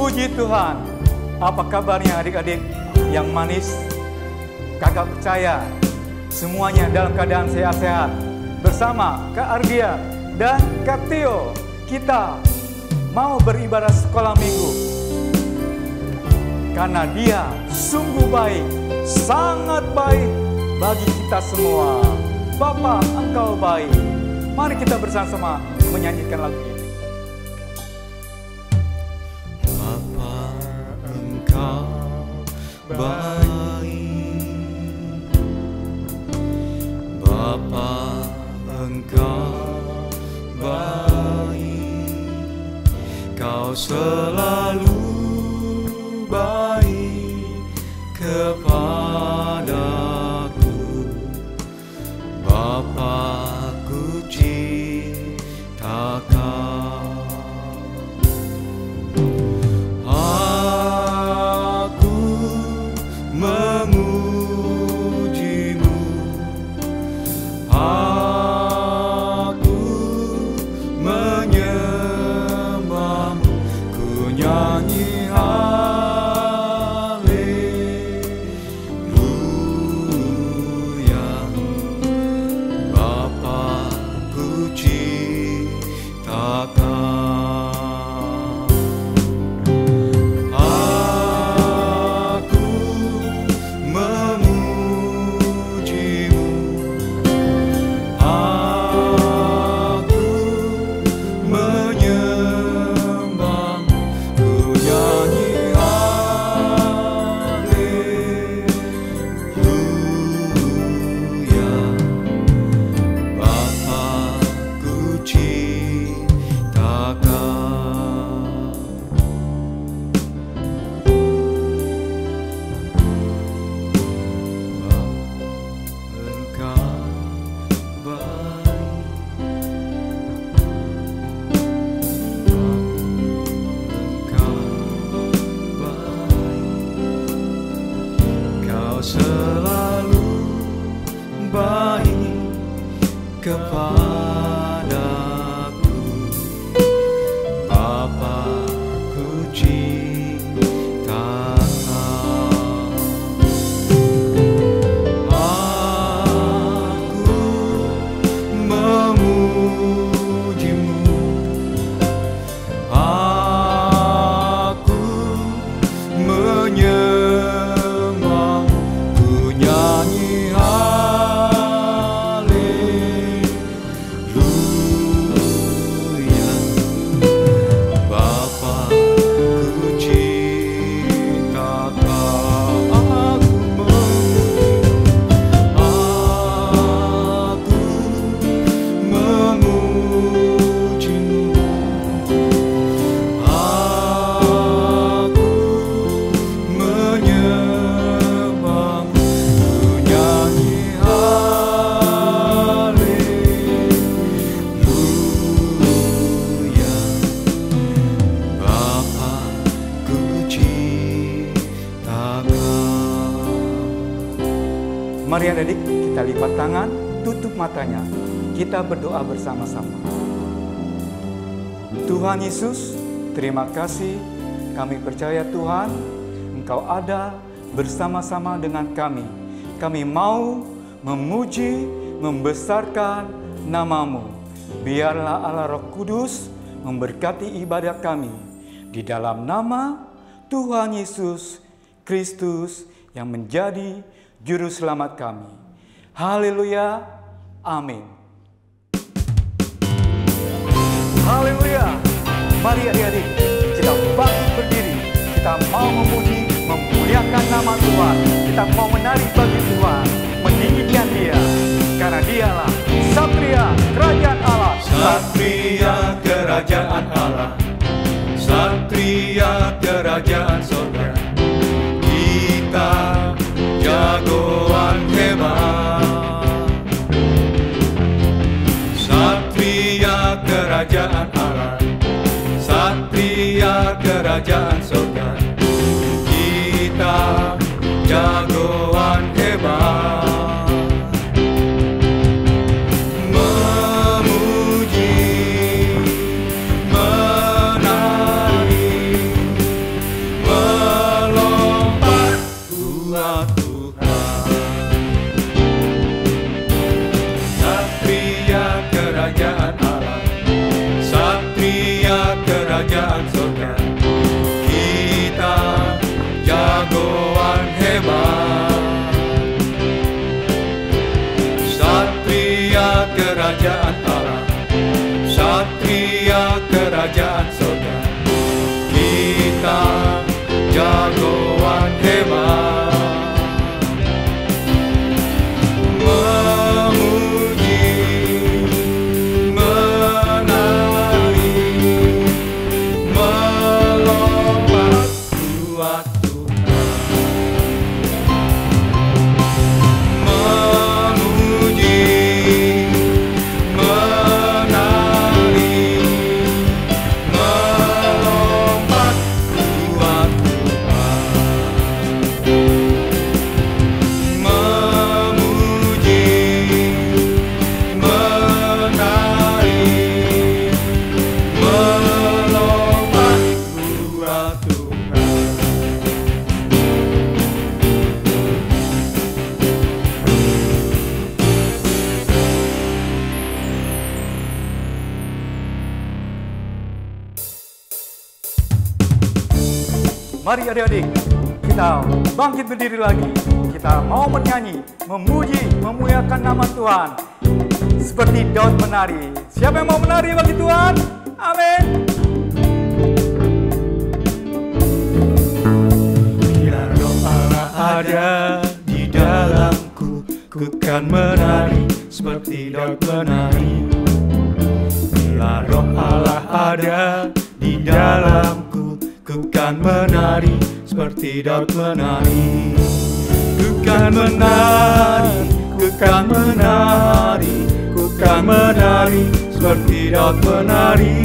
Puji Tuhan. Apa kabarnya adik-adik yang manis? Kakak percaya semuanya dalam keadaan sehat-sehat. Bersama Kak Ardia dan Kak Tio, kita mau beribadah sekolah minggu. Karena Dia sungguh baik, sangat baik bagi kita semua. Bapa, Engkau baik. Mari kita bersama-sama menyanyikan lagu ini. Bapa, Engkau baik. Bapa, Engkau baik. Kau selalu baik kepadaku. Bapa, ku cintakan. Aku memujimu. Aku menyembahmu. Ku nyanyi haleluya. Bapa, ku cintakan. Aku memujimu. Aku menyembahmu. Ku nyanyi haleluya. Bapa, ku cintakan. Engkau baik. Engkau baik. Kau selalu baik kepadaku. Bapa, ku cintakan. Aku memujimu. Aku menyembahmu. Ku nyanyi haleluya. Bapa, ku cintakan. Aku memujimu. Aku menyembahmu. Ku nyanyi haleluya. Bapa, ku cintakan. Mari adik-adik kita lipat tangan, tutup matanya. Kita berdoa bersama-sama. Tuhan Yesus, terima kasih. Kami percaya Tuhan, Engkau ada bersama-sama dengan kami. Kami mau memuji, membesarkan nama-Mu. Biarlah Allah Roh Kudus memberkati ibadah kami. Di dalam nama Tuhan Yesus Kristus yang menjadi Juru Selamat kami. Haleluya. Amin. Haleluya. Mari adik-adik, kita bangkit berdiri. Kita mau memuji, memuliakan nama Tuhan. Kita mau menari bagi Tuhan, meninggikan Dia. Karena Dialah Satria Kerajaan Allah. Satria Kerajaan Allah, Satria Kerajaan Sorga. Kita jagoan hebat. Satria Kerajaan Allah, Satria Kerajaan Sorga. Kita jagoan hebat. Memuji, menari, Tuhan. Satria kerajaan Allah, satria kerajaan surga. Kita jagoan hebat. Satria kerajaan Allah, satria kerajaan surga. Kita jagoan hebat. Memuji, menari, melompat buat Tuhan. Memuji, menari, melompat buat Tuhan. Memuji, menari, melompat buat Tuhan. Mari adik-adik, kita bangkit berdiri lagi. Kita mau menyanyi, memuji, memuliakan nama Tuhan. Seperti Daud menari. Siapa yang mau menari bagi Tuhan? Amin. Bila roh Allah ada di dalamku, ku kan menari seperti Daud menari. Bila roh Allah ada di dalamku, ku kan menari seperti Daud menari. Ku kan menari, ku kan menari, ku kan menari seperti Daud menari.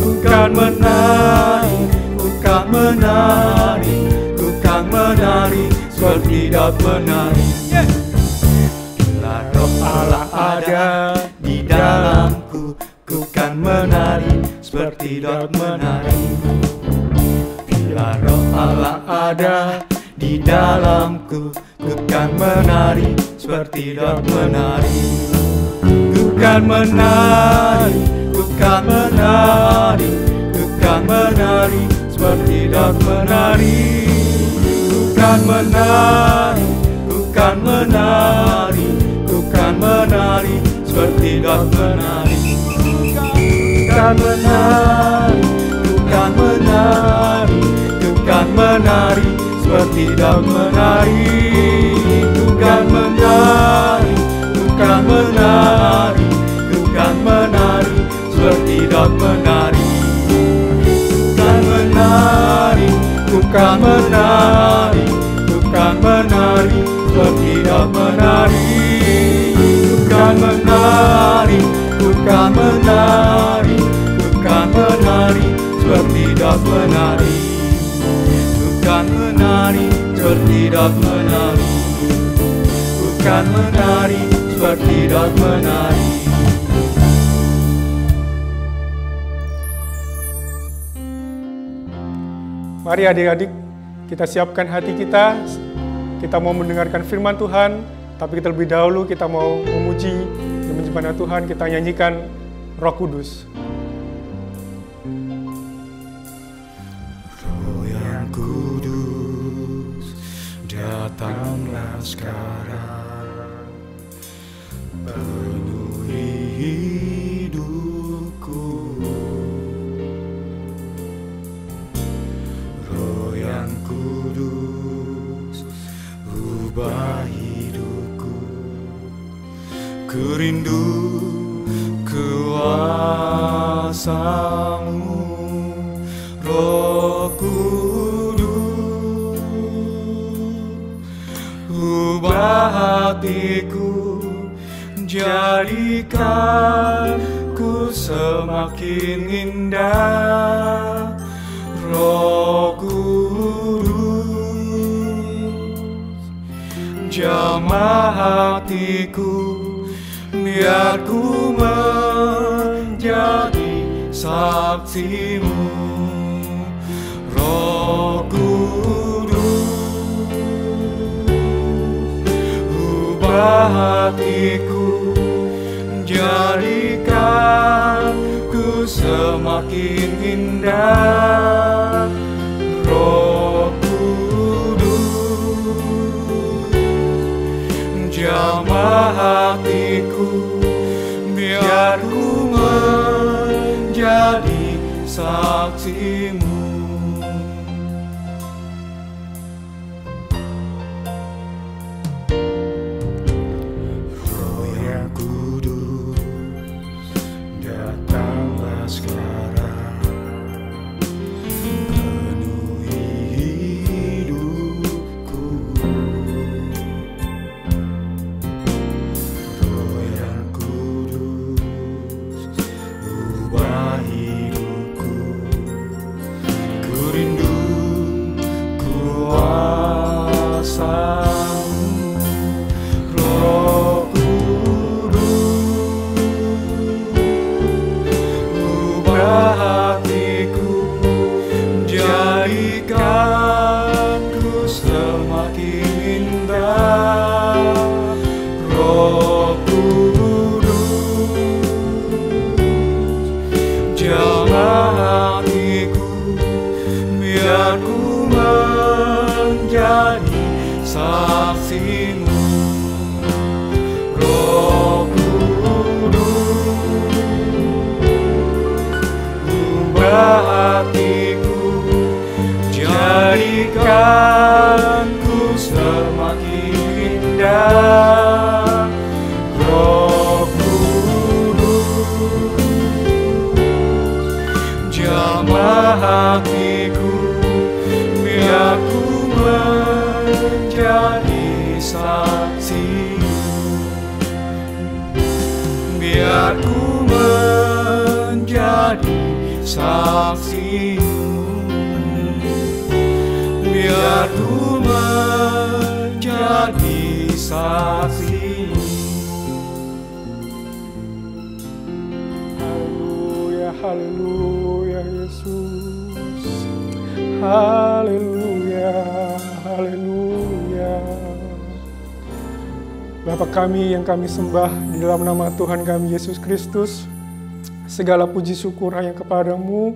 Ku kan menari, ku kan menari, ku kan menari seperti Daud menari. Bila roh Allah ada di dalamku, ku kan menari seperti Daud menari. Bila roh Allah ada di dalamku, ku kan menari seperti Daud menari. Ku kan menari, ku kan menari, ku kan menari seperti Daud menari. Ku kan menari, ku kan menari, ku kan menari seperti Daud menari. Ku kan menari, ku kan menari, ku kan menari seperti Daud menari. Ku kan menari, ku kan menari, ku kan menari seperti Daud menari. Ku kan menari, ku kan menari, ku kan menari seperti Daud menari. Ku kan menari, ku kan menari, ku kan menari seperti Daud menari. Ku kan menari seperti Daud menari. Ku kan menari seperti Daud menari. Mari adik-adik, kita siapkan hati kita. Kita mau mendengarkan firman Tuhan, tapi terlebih dahulu kita mau memuji dan menyembah Tuhan. Kita nyanyikan Roh Kudus. Roh yang kudus, datanglah sekarang, penuhi hidupku. Roh yang kudus, ubah hidupku. Ku rindu kuasa-Mu, Roh Kudus. Ubah hatiku, jadikan ku semakin indah, Roh Kudus. Jamah hatiku, biar ku menjadi saksi-Mu, Roh Kudus. ubah hatiku, jadikan ku semakin indah. Roh Kudus, jamah hatiku, biar ku menjadi saksimu. Roh yang kudus, datanglah sekarang, penuhi hidupku. Roh yang kudus, ubah hidupku. Ku rindu kuasa-Mu. Roh Kudus, ubah hatiku, jadikan ku semakin indah. Roh Kudus, jamah hatiku, biar ku menjadi saksimu. Roh Kudus, ubah hatiku, jadikan ku semakin indah. Roh Kudus, jamah hatiku, biar ku menjadi saksimu. Biar ku menjadi saksimu. Biar ku menjadi saksimu. Haleluya, haleluya Yesus. Haleluya, haleluya. Bapa kami yang kami sembah di dalam nama Tuhan kami Yesus Kristus, segala puji syukur hanya kepadamu.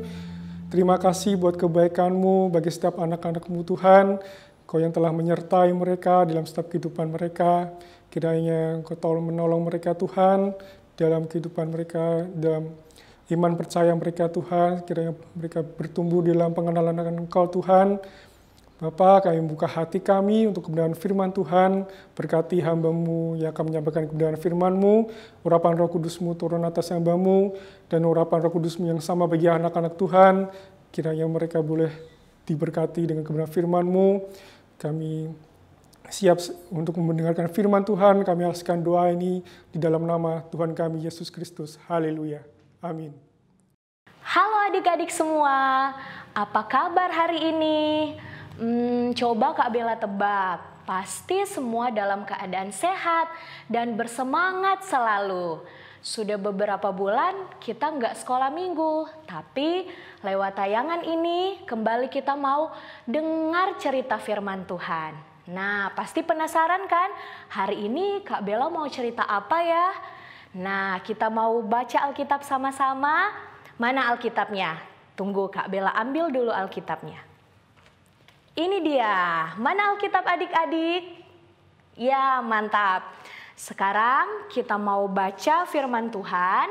Terima kasih buat kebaikan-Mu bagi setiap anak-anak-Mu Tuhan. Kau yang telah menyertai mereka dalam setiap kehidupan mereka. Kiranya Engkau tolong menolong mereka Tuhan dalam kehidupan mereka, dalam iman percaya mereka Tuhan. Kiranya mereka bertumbuh dalam pengenalan akan Engkau Tuhan. Bapa, kami buka hati kami untuk kebenaran firman Tuhan. Berkati hamba-Mu yang akan menyampaikan kebenaran firman-Mu. Urapan Roh Kudus-Mu turun atas hamba-Mu. Dan urapan Roh Kudus-Mu yang sama bagi anak-anak Tuhan. Kiranya mereka boleh diberkati dengan kebenaran firman-Mu. Kami siap untuk mendengarkan firman Tuhan. Kami alaskan doa ini di dalam nama Tuhan kami Yesus Kristus. Haleluya. Amin. Halo adik-adik semua, apa kabar hari ini? Coba Kak Bella tebak, pasti semua dalam keadaan sehat dan bersemangat selalu. Sudah beberapa bulan kita nggak sekolah minggu, tapi lewat tayangan ini kembali kita mau dengar cerita firman Tuhan. Nah, pasti penasaran kan? Hari ini Kak Bella mau cerita apa ya? Nah, kita mau baca Alkitab sama-sama. Mana Alkitabnya? Tunggu Kak Bella ambil dulu Alkitabnya. Ini dia, mana Alkitab adik-adik? Ya, mantap. Sekarang kita mau baca firman Tuhan.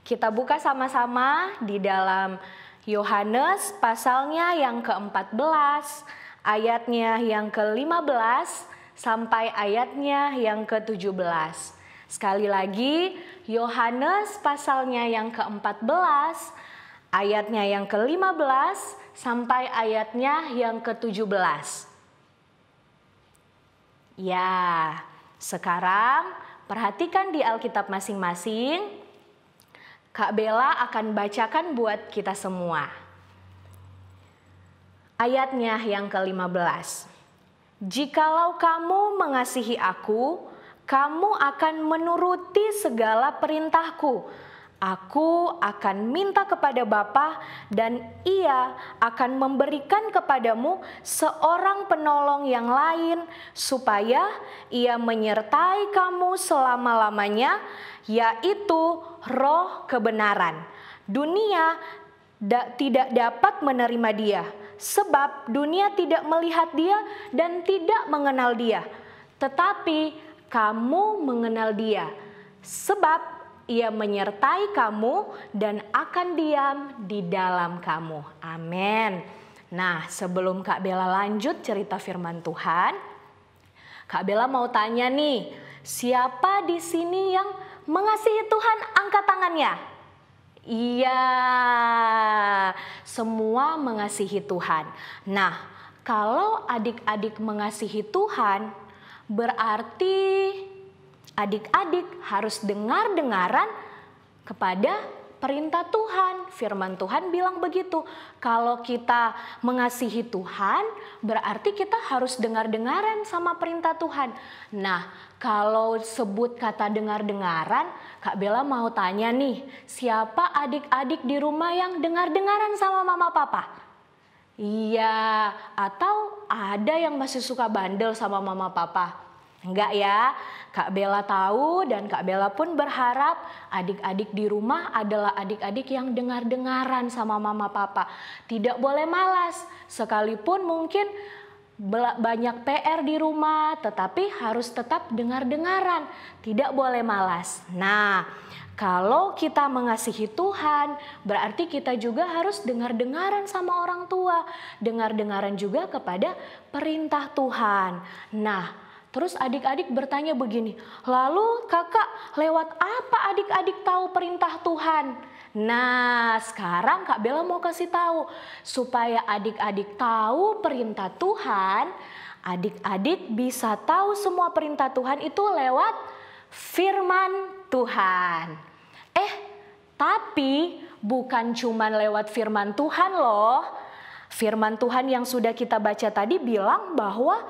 Kita buka sama-sama di dalam Yohanes pasalnya yang ke-14, ayatnya yang ke-15 sampai ayatnya yang ke-17. Sekali lagi, Yohanes pasalnya yang ke-14, ayatnya yang ke-15 sampai ayatnya yang ke-17. Ya, sekarang perhatikan di Alkitab masing-masing. Kak Bella akan bacakan buat kita semua. Ayatnya yang ke-15. Jikalau kamu mengasihi aku, kamu akan menuruti segala perintahku. Aku akan minta kepada Bapa dan Ia akan memberikan kepadamu seorang penolong yang lain supaya Ia menyertai kamu selama-lamanya, yaitu Roh kebenaran. Dunia tidak dapat menerima Dia, sebab dunia tidak melihat Dia dan tidak mengenal Dia. Tetapi kamu mengenal Dia, sebab Ia menyertai kamu dan akan diam di dalam kamu. Amin. Nah, sebelum Kak Bella lanjut cerita firman Tuhan, Kak Bella mau tanya nih, siapa di sini yang mengasihi Tuhan? Angkat tangannya. Iya, semua mengasihi Tuhan. Nah, kalau adik-adik mengasihi Tuhan, berarti adik-adik harus dengar-dengaran kepada perintah Tuhan. Firman Tuhan bilang begitu. Kalau kita mengasihi Tuhan, berarti kita harus dengar-dengaran sama perintah Tuhan. Nah, kalau sebut kata dengar-dengaran, Kak Bella mau tanya nih, siapa adik-adik di rumah yang dengar-dengaran sama mama papa? Iya, atau ada yang masih suka bandel sama mama papa? Enggak ya, Kak Bella tahu dan Kak Bella pun berharap adik-adik di rumah adalah adik-adik yang dengar-dengaran sama mama papa. Tidak boleh malas, sekalipun mungkin banyak PR di rumah, tetapi harus tetap dengar-dengaran, tidak boleh malas. Nah, kalau kita mengasihi Tuhan, berarti kita juga harus dengar-dengaran sama orang tua, dengar-dengaran juga kepada perintah Tuhan. Nah, terus adik-adik bertanya begini, lalu kakak lewat apa adik-adik tahu perintah Tuhan? Nah, sekarang Kak Bella mau kasih tahu, supaya adik-adik tahu perintah Tuhan, adik-adik bisa tahu semua perintah Tuhan itu lewat firman Tuhan. Tapi bukan cuma lewat firman Tuhan loh. Firman Tuhan yang sudah kita baca tadi bilang bahwa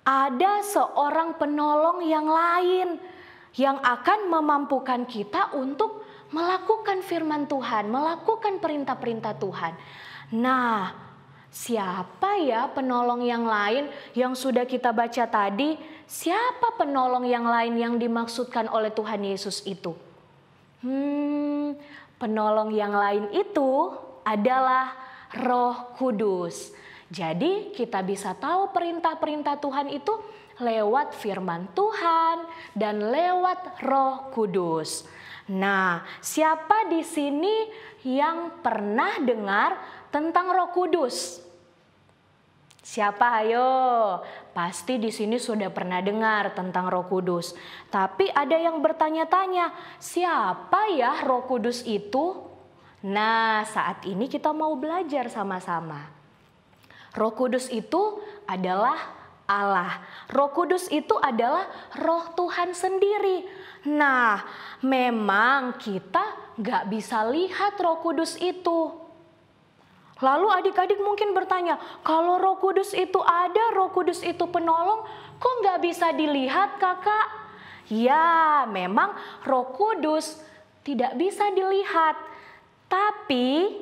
ada seorang penolong yang lain yang akan memampukan kita untuk melakukan firman Tuhan, melakukan perintah-perintah Tuhan. Nah, siapa ya penolong yang lain yang sudah kita baca tadi? Siapa penolong yang lain yang dimaksudkan oleh Tuhan Yesus itu? Penolong yang lain itu adalah Roh Kudus. Jadi kita bisa tahu perintah-perintah Tuhan itu lewat firman Tuhan dan lewat Roh Kudus. Nah, siapa di sini yang pernah dengar tentang Roh Kudus? Siapa? Ayo, pasti di sini sudah pernah dengar tentang Roh Kudus. Tapi ada yang bertanya-tanya, siapa ya Roh Kudus itu? Nah, saat ini kita mau belajar sama-sama. Roh Kudus itu adalah Allah. Roh Kudus itu adalah Roh Tuhan sendiri. Nah, memang kita nggak bisa lihat Roh Kudus itu. Lalu adik-adik mungkin bertanya, kalau Roh Kudus itu ada, Roh Kudus itu penolong, kok nggak bisa dilihat kakak? Ya, memang Roh Kudus tidak bisa dilihat. Tapi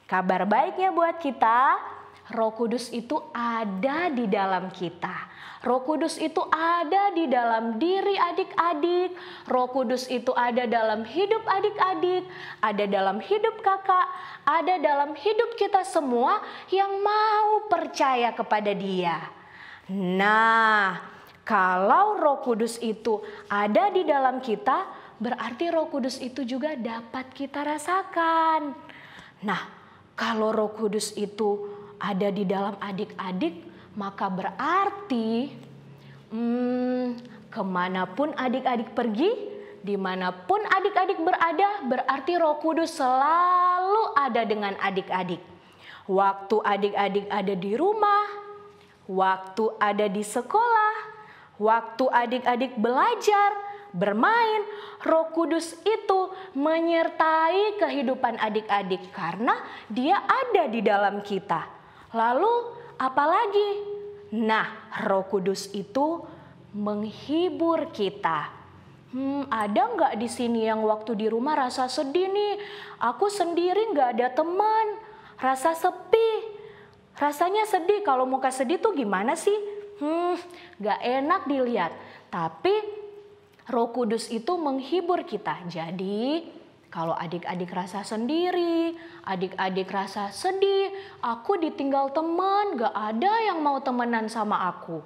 kabar baiknya buat kita, Roh Kudus itu ada di dalam kita. Roh Kudus itu ada di dalam diri adik-adik. Roh Kudus itu ada dalam hidup adik-adik, ada dalam hidup kakak, ada dalam hidup kita semua yang mau percaya kepada Dia. Nah, kalau Roh Kudus itu ada di dalam kita, berarti Roh Kudus itu juga dapat kita rasakan. Nah, kalau Roh Kudus itu ada di dalam adik-adik, maka berarti kemanapun adik-adik pergi, dimanapun adik-adik berada, berarti Roh Kudus selalu ada dengan adik-adik. Waktu adik-adik ada di rumah, waktu ada di sekolah, waktu adik-adik belajar, bermain, Roh Kudus itu menyertai kehidupan adik-adik karena Dia ada di dalam kita. Lalu apalagi? Nah, Roh Kudus itu menghibur kita. Ada nggak di sini yang waktu di rumah rasa sedih nih? Aku sendiri nggak ada teman, rasa sepi. Rasanya sedih, kalau muka sedih tuh gimana sih? Nggak enak dilihat. Tapi Roh Kudus itu menghibur kita. Jadi kalau adik-adik rasa sendiri, adik-adik rasa sedih, aku ditinggal teman, nggak ada yang mau temenan sama aku.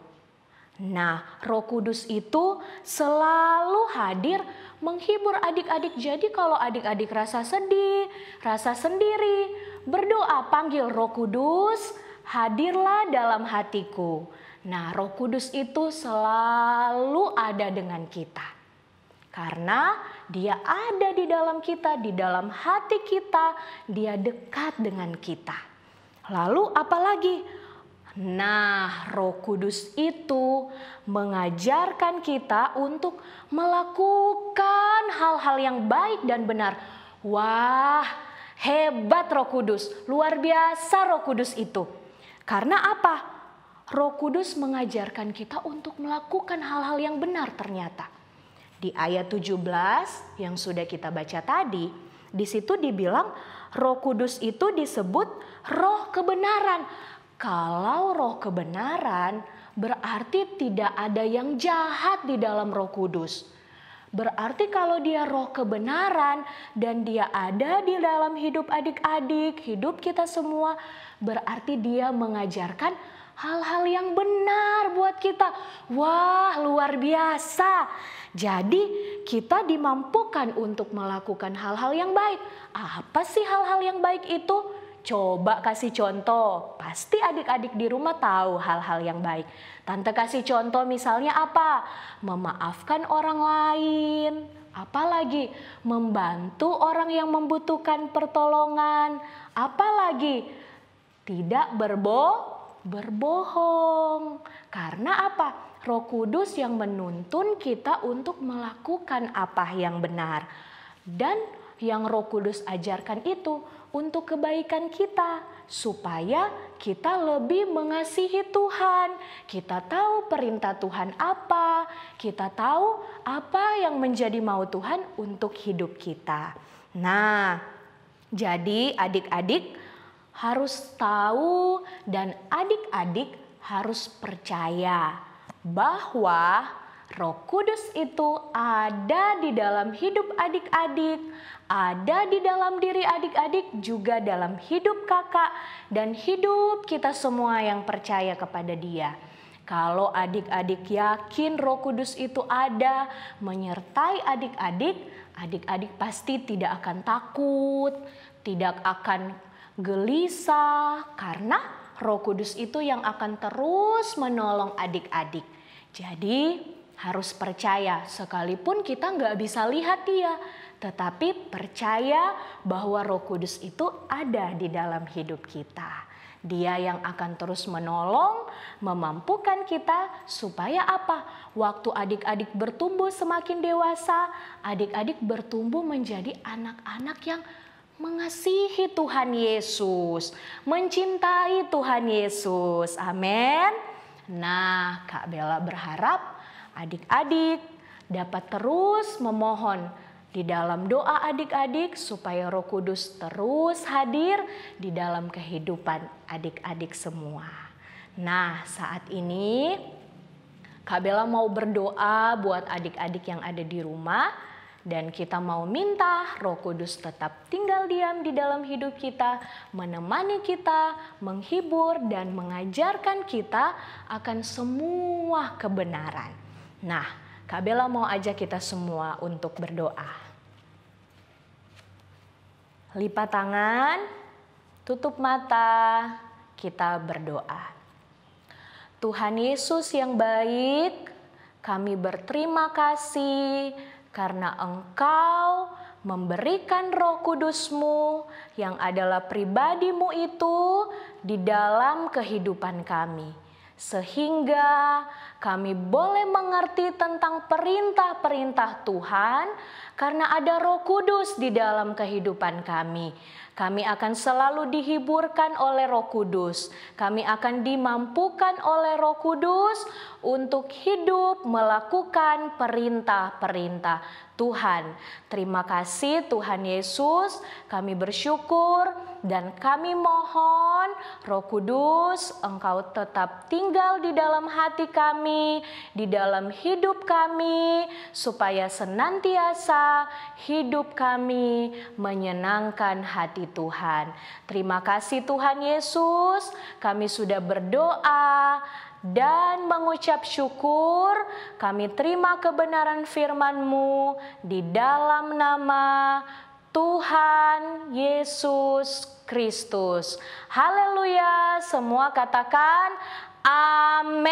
Nah, Roh Kudus itu selalu hadir menghibur adik-adik. Jadi kalau adik-adik rasa sedih, rasa sendiri, berdoa panggil Roh Kudus, hadirlah dalam hatiku. Nah, Roh Kudus itu selalu ada dengan kita. Karena dia ada di dalam kita, di dalam hati kita, dia dekat dengan kita. Lalu apa lagi? Nah, Roh Kudus itu mengajarkan kita untuk melakukan hal-hal yang baik dan benar. Wah, hebat Roh Kudus, luar biasa Roh Kudus itu. Karena apa? Roh Kudus mengajarkan kita untuk melakukan hal-hal yang benar ternyata. Di ayat 17 yang sudah kita baca tadi, di situ dibilang Roh Kudus itu disebut roh kebenaran. Kalau roh kebenaran berarti tidak ada yang jahat di dalam Roh Kudus. Berarti kalau dia roh kebenaran dan dia ada di dalam hidup adik-adik, hidup kita semua, berarti dia mengajarkan hal-hal yang benar buat kita. Wah, luar biasa. Jadi kita dimampukan untuk melakukan hal-hal yang baik. Apa sih hal-hal yang baik itu? Coba kasih contoh, pasti adik-adik di rumah tahu hal-hal yang baik. Tante kasih contoh misalnya apa? Memaafkan orang lain. Apalagi membantu orang yang membutuhkan pertolongan. Apalagi tidak berbohong. Karena apa? Roh Kudus yang menuntun kita untuk melakukan apa yang benar. Dan yang Roh Kudus ajarkan itu untuk kebaikan kita, supaya kita lebih mengasihi Tuhan. Kita tahu perintah Tuhan apa, kita tahu apa yang menjadi mau Tuhan untuk hidup kita. Nah, jadi adik-adik harus tahu dan adik-adik harus percaya bahwa Roh Kudus itu ada di dalam hidup adik-adik, ada di dalam diri adik-adik, juga dalam hidup kakak dan hidup kita semua yang percaya kepada Dia. Kalau adik-adik yakin Roh Kudus itu ada menyertai adik-adik, adik-adik pasti tidak akan takut, tidak akan gelisah, karena Roh Kudus itu yang akan terus menolong adik-adik. Jadi harus percaya, sekalipun kita nggak bisa lihat Dia, tetapi percaya bahwa Roh Kudus itu ada di dalam hidup kita. Dia yang akan terus menolong, memampukan kita supaya apa? Waktu adik-adik bertumbuh semakin dewasa, adik-adik bertumbuh menjadi anak-anak yang mengasihi Tuhan Yesus, mencintai Tuhan Yesus. Amin. Nah, Kak Bella berharap adik-adik dapat terus memohon di dalam doa adik-adik supaya Roh Kudus terus hadir di dalam kehidupan adik-adik semua. Nah, saat ini Kak Bella mau berdoa buat adik-adik yang ada di rumah dan kita mau minta Roh Kudus tetap tinggal diam di dalam hidup kita, menemani kita, menghibur dan mengajarkan kita akan semua kebenaran. Nah, Kak Bella mau ajak kita semua untuk berdoa. Lipat tangan, tutup mata, kita berdoa. Tuhan Yesus yang baik, kami berterima kasih karena Engkau memberikan Roh Kudus-Mu yang adalah pribadi-Mu itu di dalam kehidupan kami. Sehingga Kami boleh mengerti tentang perintah-perintah Tuhan karena ada Roh Kudus di dalam kehidupan kami. Kami akan selalu dihiburkan oleh Roh Kudus. Kami akan dimampukan oleh Roh Kudus untuk hidup melakukan perintah-perintah Tuhan. Terima kasih Tuhan Yesus, kami bersyukur dan kami mohon Roh Kudus Engkau tetap tinggal di dalam hati kami, di dalam hidup kami, supaya senantiasa hidup kami menyenangkan hati Tuhan. Terima kasih Tuhan Yesus, kami sudah berdoa dan mengucap syukur. Kami terima kebenaran firman-Mu di dalam nama Tuhan Yesus Kristus. Haleluya, semua katakan amin.